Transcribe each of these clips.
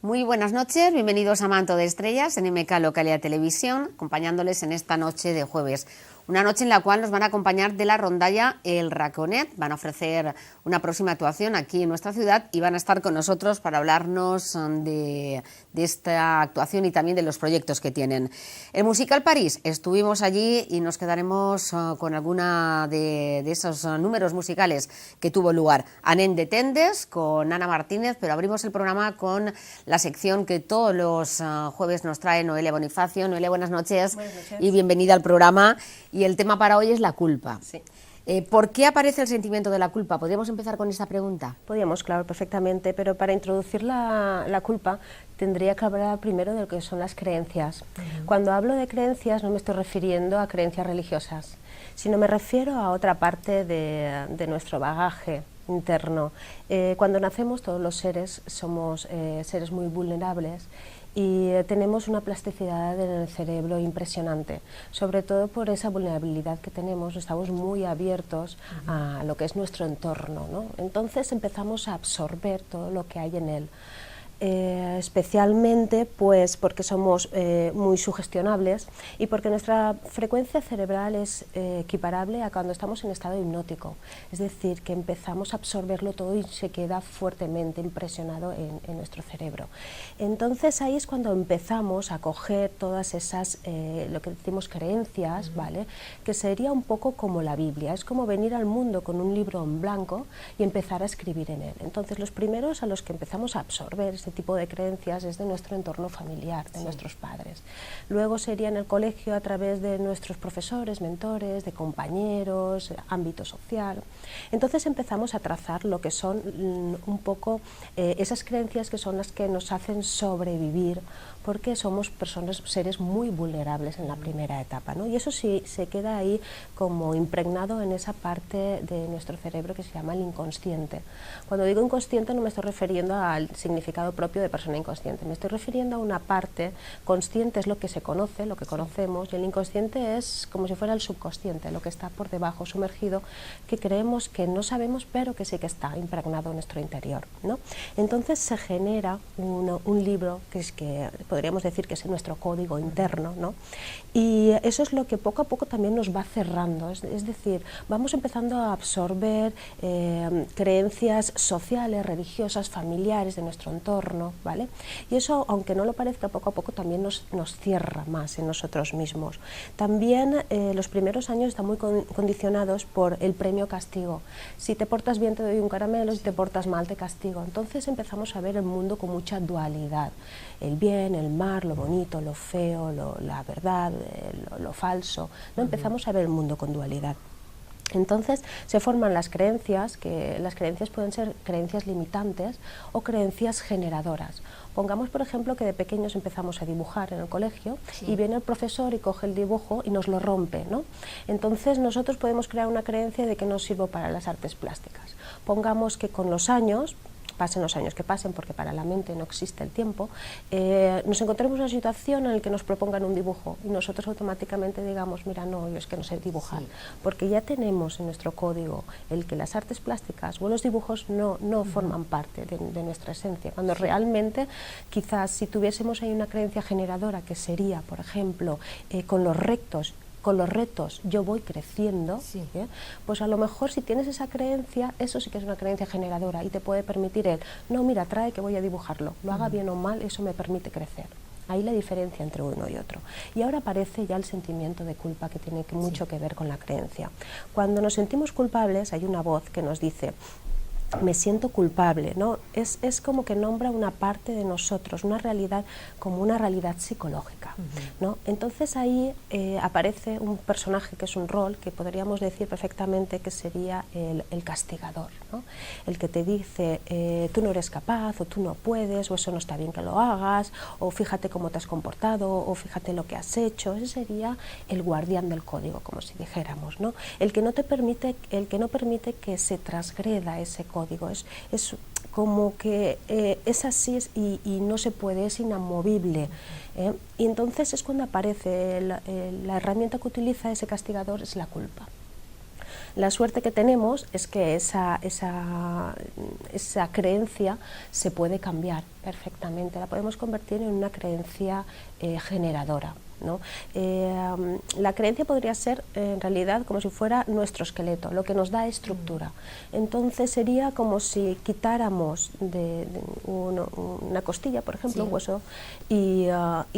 Muy buenas noches, bienvenidos a Manto de Estrellas en MK Localidad Televisión, acompañándoles en esta noche de jueves. Una noche en la cual nos van a acompañar de la rondalla El Raconet, van a ofrecer una próxima actuación aquí en nuestra ciudad y van a estar con nosotros para hablarnos de esta actuación y también de los proyectos que tienen. El Musical París, estuvimos allí y nos quedaremos con alguna de esos números musicales que tuvo lugar. Anén de Tendes con Ana Martínez, pero abrimos el programa con la sección que todos los jueves nos trae Noelia Bonifacio. Noelia, buenas noches y bienvenida al programa. Y el tema para hoy es la culpa. Sí. ¿Por qué aparece el sentimiento de la culpa? ¿Podríamos empezar con esta pregunta? Podríamos, claro, perfectamente, pero para introducir la culpa tendría que hablar primero de lo que son las creencias. Cuando hablo de creencias no me estoy refiriendo a creencias religiosas, sino me refiero a otra parte de nuestro bagaje interno. Cuando nacemos todos los seres somos seres muy vulnerables y tenemos una plasticidad en el cerebro impresionante, sobre todo por esa vulnerabilidad que tenemos, estamos muy abiertos a lo que es nuestro entorno, ¿no? Entonces empezamos a absorber todo lo que hay en él. Especialmente pues porque somos muy sugestionables y porque nuestra frecuencia cerebral es equiparable a cuando estamos en estado hipnótico, es decir, que empezamos a absorberlo todo y se queda fuertemente impresionado en nuestro cerebro. Entonces ahí es cuando empezamos a coger todas esas, lo que decimos creencias, ¿vale? Que sería un poco como la Biblia, es como venir al mundo con un libro en blanco y empezar a escribir en él. Entonces los primeros a los que empezamos a absorber este tipo de creencias es de nuestro entorno familiar, de nuestros padres. Luego sería en el colegio a través de nuestros profesores, mentores, de compañeros, ámbito social. Entonces empezamos a trazar lo que son un poco esas creencias que son las que nos hacen sobrevivir, porque somos personas, seres muy vulnerables en la primera etapa, ¿no? Y eso sí se queda ahí como impregnado en esa parte de nuestro cerebro que se llama el inconsciente. Cuando digo inconsciente no me estoy refiriendo al significado propio de persona inconsciente, me estoy refiriendo a una parte. Consciente es lo que se conoce, lo que conocemos, y el inconsciente es como si fuera el subconsciente, lo que está por debajo, sumergido, que creemos que no sabemos, pero que sí que está impregnado en nuestro interior, ¿no? Entonces se genera un libro que es que podríamos decir que es nuestro código interno, ¿no? Y eso es lo que poco a poco también nos va cerrando, es decir, vamos empezando a absorber creencias sociales, religiosas, familiares de nuestro entorno, ¿vale? Y eso, aunque no lo parezca, poco a poco también nos cierra más en nosotros mismos. También los primeros años están muy condicionados por el premio-castigo. Si te portas bien te doy un caramelo, si te portas mal te castigo. Entonces empezamos a ver el mundo con mucha dualidad. El bien, el mal, lo bonito, lo feo, la verdad, lo falso, ¿no? Empezamos a ver el mundo con dualidad. Entonces se forman las creencias, que las creencias pueden ser creencias limitantes o creencias generadoras. Pongamos, por ejemplo, que de pequeños empezamos a dibujar en el colegio y viene el profesor y coge el dibujo y nos lo rompe, ¿no? Entonces nosotros podemos crear una creencia de que no sirvo para las artes plásticas. Pongamos que con los años, pasen los años que pasen, porque para la mente no existe el tiempo, nos encontremos en una situación en la que nos propongan un dibujo y nosotros automáticamente digamos, mira, no, yo es que no sé dibujar, porque ya tenemos en nuestro código el que las artes plásticas o los dibujos no forman parte de nuestra esencia, cuando realmente quizás si tuviésemos ahí una creencia generadora que sería, por ejemplo, con los retos yo voy creciendo, pues a lo mejor si tienes esa creencia, eso sí que es una creencia generadora y te puede permitir no, mira, trae que voy a dibujarlo, lo haga bien o mal, eso me permite crecer. Ahí la diferencia entre uno y otro. Y ahora aparece ya el sentimiento de culpa que tiene mucho que ver con la creencia. Cuando nos sentimos culpables hay una voz que nos dice, me siento culpable, ¿no? Es como que nombra una parte de nosotros, una realidad como una realidad psicológica, ¿no? Entonces ahí aparece un personaje que es un rol que podríamos decir perfectamente que sería el castigador, ¿no? El que te dice tú no eres capaz, o tú no puedes, o eso no está bien que lo hagas, o fíjate cómo te has comportado, o fíjate lo que has hecho. Ese sería el guardián del código, como si dijéramos, ¿no? El que no permite que se transgreda ese código, es como que es así y no se puede, es inamovible. Y entonces es cuando aparece la herramienta que utiliza ese castigador, es la culpa. La suerte que tenemos es que esa creencia se puede cambiar perfectamente, la podemos convertir en una creencia generadora, ¿no? La creencia podría ser en realidad como si fuera nuestro esqueleto, lo que nos da estructura. Entonces sería como si quitáramos de una costilla, por ejemplo, un hueso, y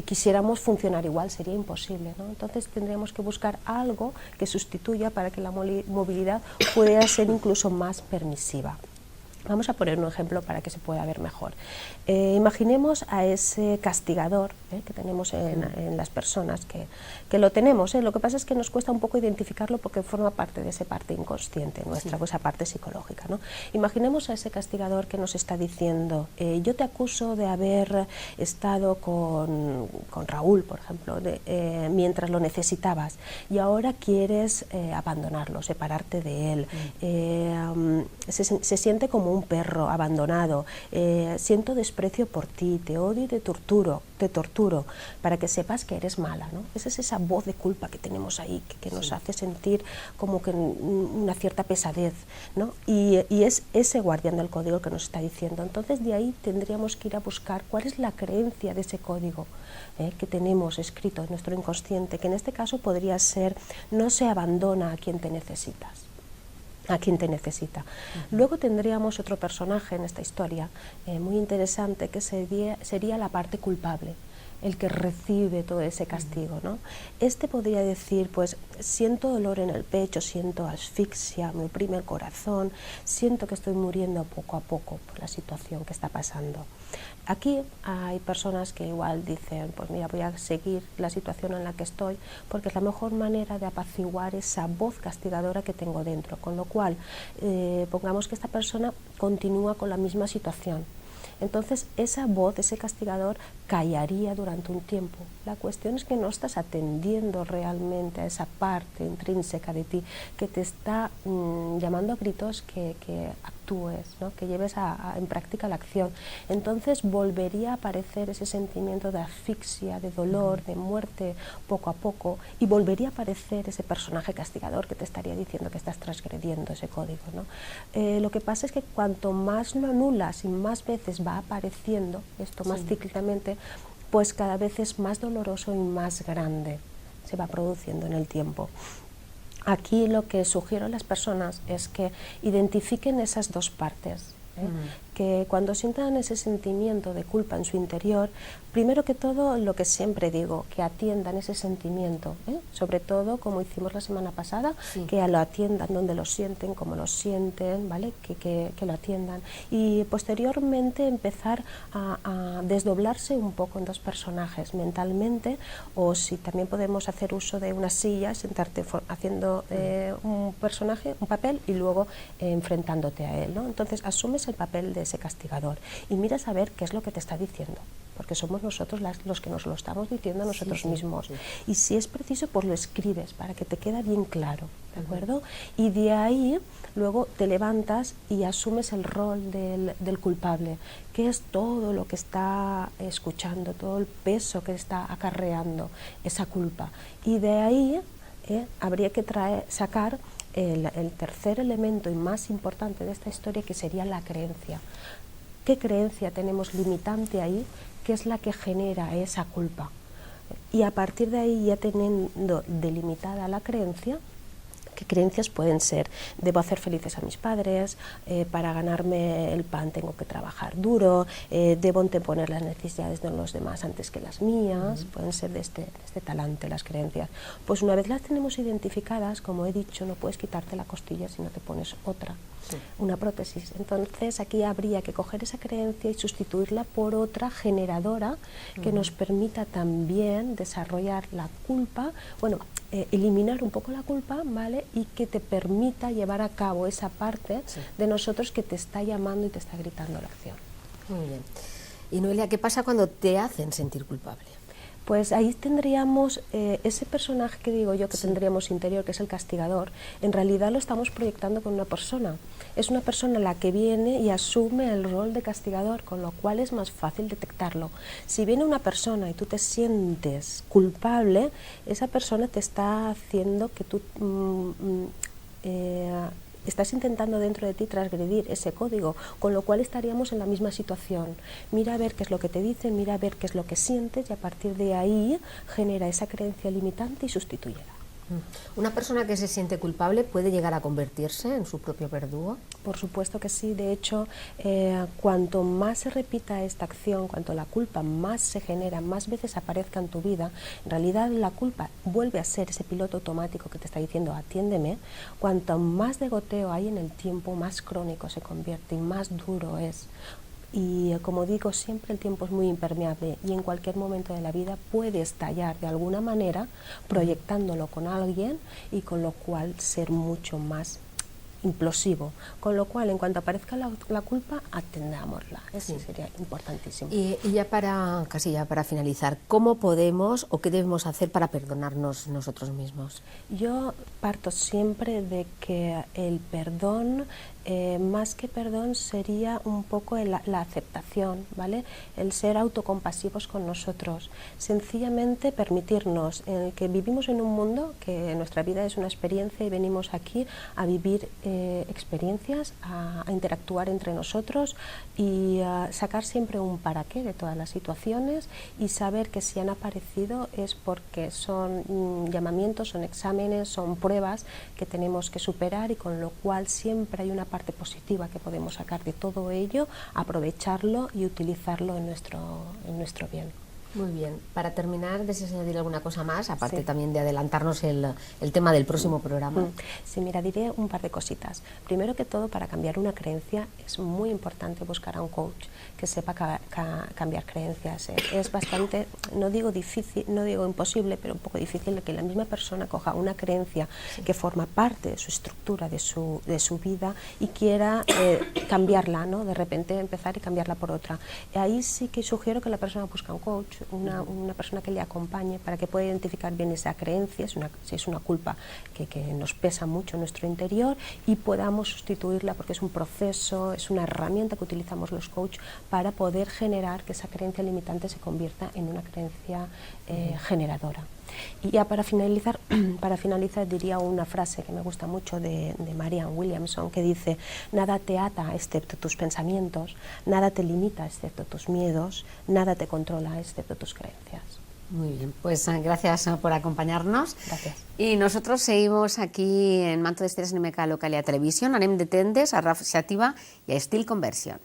quisiéramos funcionar igual, sería imposible, ¿no? Entonces tendríamos que buscar algo que sustituya para que la movilidad pudiera ser incluso más permisiva. Vamos a poner un ejemplo para que se pueda ver mejor. Imaginemos a ese castigador que tenemos en las personas, que lo tenemos. Lo que pasa es que nos cuesta un poco identificarlo porque forma parte de esa parte inconsciente nuestra, esa parte psicológica, ¿no? Imaginemos a ese castigador que nos está diciendo, yo te acuso de haber estado con Raúl, por ejemplo, mientras lo necesitabas, y ahora quieres abandonarlo, separarte de él. Se siente como un perro abandonado, siento desprecio por ti, te odio y te torturo para que sepas que eres mala, ¿no? Esa es esa voz de culpa que tenemos ahí, que nos hace sentir como que una cierta pesadez, ¿no? Y es ese guardián del código que nos está diciendo. Entonces de ahí tendríamos que ir a buscar cuál es la creencia de ese código que tenemos escrito en nuestro inconsciente, que en este caso podría ser: no se abandona a quien te necesita. Luego tendríamos otro personaje en esta historia muy interesante, que sería la parte culpable, el que recibe todo ese castigo, ¿no? Este podría decir, pues siento dolor en el pecho, siento asfixia, me oprime el corazón, siento que estoy muriendo poco a poco por la situación que está pasando. Aquí hay personas que igual dicen, pues mira, voy a seguir la situación en la que estoy porque es la mejor manera de apaciguar esa voz castigadora que tengo dentro, con lo cual pongamos que esta persona continúa con la misma situación. Entonces esa voz, ese castigador, callaría durante un tiempo. La cuestión es que no estás atendiendo realmente a esa parte intrínseca de ti que te está llamando a gritos que actúes, ¿no? Que lleves en práctica la acción. Entonces volvería a aparecer ese sentimiento de asfixia, de dolor, de muerte poco a poco, y volvería a aparecer ese personaje castigador que te estaría diciendo que estás transgrediendo ese código, ¿no? Lo que pasa es que cuanto más lo anulas y más veces va apareciendo esto más cíclicamente, pues cada vez es más doloroso y más grande, se va produciendo en el tiempo. Aquí lo que sugiero a las personas es que identifiquen esas dos partes, que cuando sientan ese sentimiento de culpa en su interior, primero que todo, lo que siempre digo, que atiendan ese sentimiento, sobre todo como hicimos la semana pasada, que lo atiendan donde lo sienten, como lo sienten, ¿vale? Que lo atiendan, y posteriormente empezar a desdoblarse un poco en dos personajes mentalmente, o si también podemos hacer uso de una silla, sentarte haciendo un personaje, un papel, y luego enfrentándote a él, ¿no? Entonces asumes el papel de ese castigador y miras a ver qué es lo que te está diciendo, porque somos nosotros los que nos lo estamos diciendo a nosotros mismos. Y si es preciso, pues lo escribes para que te quede bien claro, ¿de acuerdo? Y de ahí luego te levantas y asumes el rol del culpable, que es todo lo que está escuchando, todo el peso que está acarreando esa culpa. Y de ahí habría que sacar el tercer elemento y más importante de esta historia, que sería la creencia. ¿Qué creencia tenemos limitante ahí, que es la que genera esa culpa? Y a partir de ahí, ya teniendo delimitada la creencia, ¿qué creencias pueden ser? Debo hacer felices a mis padres, para ganarme el pan tengo que trabajar duro, debo anteponer las necesidades de los demás antes que las mías, pueden ser de este talante las creencias. Pues una vez las tenemos identificadas, como he dicho, no puedes quitarte la costilla si no te pones otra, una prótesis. Entonces aquí habría que coger esa creencia y sustituirla por otra generadora que nos permita también desarrollar la culpa, bueno, eliminar un poco la culpa, ¿vale? Y que te permita llevar a cabo esa parte de nosotros que te está llamando y te está gritando la acción. Muy bien. Y Noelia, ¿qué pasa cuando te hacen sentir culpable? Pues ahí tendríamos ese personaje que digo yo que tendríamos interior, que es el castigador. En realidad lo estamos proyectando con una persona. Es una persona la que viene y asume el rol de castigador, con lo cual es más fácil detectarlo. Si viene una persona y tú te sientes culpable, esa persona te está haciendo que tú estás intentando dentro de ti transgredir ese código, con lo cual estaríamos en la misma situación. Mira a ver qué es lo que te dicen, mira a ver qué es lo que sientes y a partir de ahí genera esa creencia limitante y sustitúyela. ¿Una persona que se siente culpable puede llegar a convertirse en su propio verdugo? Por supuesto que sí. De hecho, cuanto más se repita esta acción, cuanto la culpa más se genera, más veces aparezca en tu vida, en realidad la culpa vuelve a ser ese piloto automático que te está diciendo atiéndeme. Cuanto más de goteo hay en el tiempo, más crónico se convierte y más duro es. Y como digo, siempre el tiempo es muy impermeable y en cualquier momento de la vida puede estallar de alguna manera proyectándolo con alguien y con lo cual ser mucho más implosivo. Con lo cual, en cuanto aparezca la culpa, atendámosla. Eso sería importantísimo. Y ya casi para finalizar, ¿cómo podemos o qué debemos hacer para perdonarnos nosotros mismos? Yo parto siempre de que el perdón, más que perdón, sería un poco la aceptación, ¿vale? El ser autocompasivos con nosotros. Sencillamente permitirnos que vivimos en un mundo, que nuestra vida es una experiencia y venimos aquí a vivir experiencias, a interactuar entre nosotros y a sacar siempre un para qué de todas las situaciones y saber que si han aparecido es porque son llamamientos, son exámenes, son pruebas que tenemos que superar y con lo cual siempre hay una parte positiva que podemos sacar de todo ello, aprovecharlo y utilizarlo en nuestro bien. Muy bien. Para terminar, ¿deseas añadir alguna cosa más? Aparte también de adelantarnos el tema del próximo programa. Sí, mira, diré un par de cositas. Primero que todo, para cambiar una creencia es muy importante buscar a un coach que sepa cambiar creencias. Es bastante, no digo difícil, no digo imposible, pero un poco difícil que la misma persona coja una creencia que forma parte de su estructura, de su vida y quiera cambiarla, ¿no? De repente empezar y cambiarla por otra. Ahí sí que sugiero que la persona busque un coach, una persona que le acompañe para que pueda identificar bien esa creencia, si es una culpa que nos pesa mucho en nuestro interior y podamos sustituirla porque es un proceso, es una herramienta que utilizamos los coaches para poder generar que esa creencia limitante se convierta en una creencia generadora. Y ya para finalizar diría una frase que me gusta mucho de Marianne Williamson que dice: nada te ata excepto tus pensamientos, nada te limita excepto tus miedos, nada te controla excepto tus creencias. Muy bien, pues gracias por acompañarnos. Gracias. Y nosotros seguimos aquí en Manto d'Estrelles en MK Localidad Televisión, anem de tendes a Raf Xativa y a Steel Conversion.